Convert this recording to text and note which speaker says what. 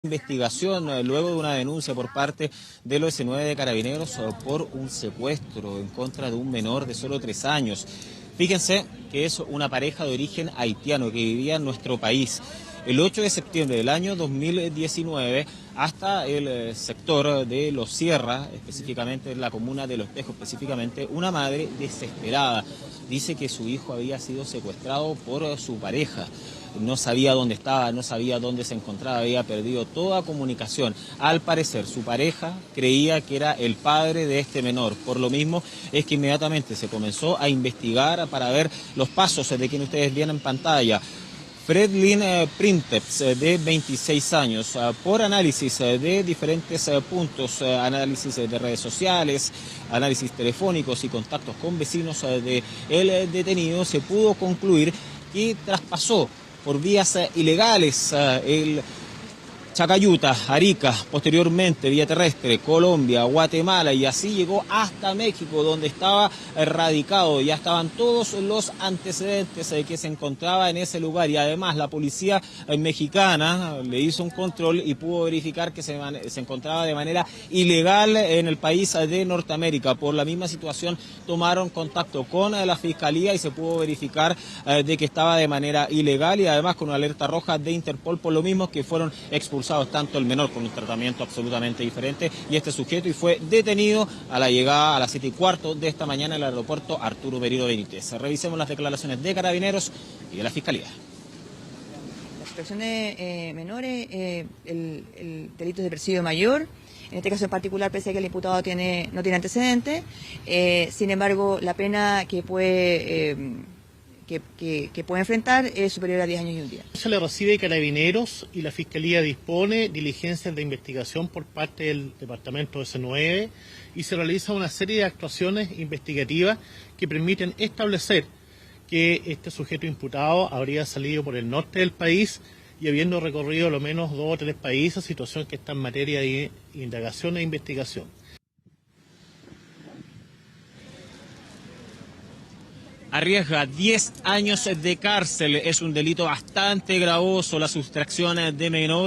Speaker 1: Investigación luego de una denuncia por parte de los S9 de Carabineros por un secuestro en contra de un menor de solo 3 años. Fíjense que es una pareja de origen haitiano que vivía en nuestro país. El 8 de septiembre del año 2019 hasta el sector de Los Sierra, específicamente en la comuna de Los Tejos, específicamente una madre desesperada. Dice que su hijo había sido secuestrado por su pareja. No sabía dónde estaba, no sabía dónde se encontraba, había perdido toda comunicación. Al parecer, su pareja creía que era el padre de este menor. Por lo mismo, es que inmediatamente se comenzó a investigar para ver los pasos de quien ustedes ven en pantalla. Fredlin Printeps, de 26 años, por análisis de diferentes puntos, análisis de redes sociales, análisis telefónicos y contactos con vecinos del detenido, se pudo concluir que traspasó por vías ilegales el Chacayuta, Arica, posteriormente vía terrestre, Colombia, Guatemala y así llegó hasta México, donde estaba radicado. Ya estaban todos los antecedentes que se encontraba en ese lugar y además la policía mexicana le hizo un control y pudo verificar que se encontraba de manera ilegal en el país de Norteamérica. Por la misma situación tomaron contacto con la fiscalía y se pudo verificar de que estaba de manera ilegal y además con una alerta roja de Interpol, por lo mismo que fueron expulsados tanto el menor con un tratamiento absolutamente diferente y este sujeto y fue detenido a la llegada a las 7:15 de esta mañana en el aeropuerto Arturo Merino Benítez. Revisemos las declaraciones de Carabineros y de la Fiscalía.
Speaker 2: La situación de menores, el delito es de presidio mayor. En este caso en particular, pese a que el imputado no tiene antecedentes, sin embargo, la pena que puede enfrentar es superior a 10 años y un día.
Speaker 3: Se le recibe Carabineros y la Fiscalía dispone diligencias de investigación por parte del Departamento S9 y se realiza una serie de actuaciones investigativas que permiten establecer que este sujeto imputado habría salido por el norte del país y habiendo recorrido lo menos 2 o 3 países, situación que está en materia de indagación e investigación.
Speaker 1: Arriesga 10 años de cárcel, es un delito bastante gravoso la sustracción de menores.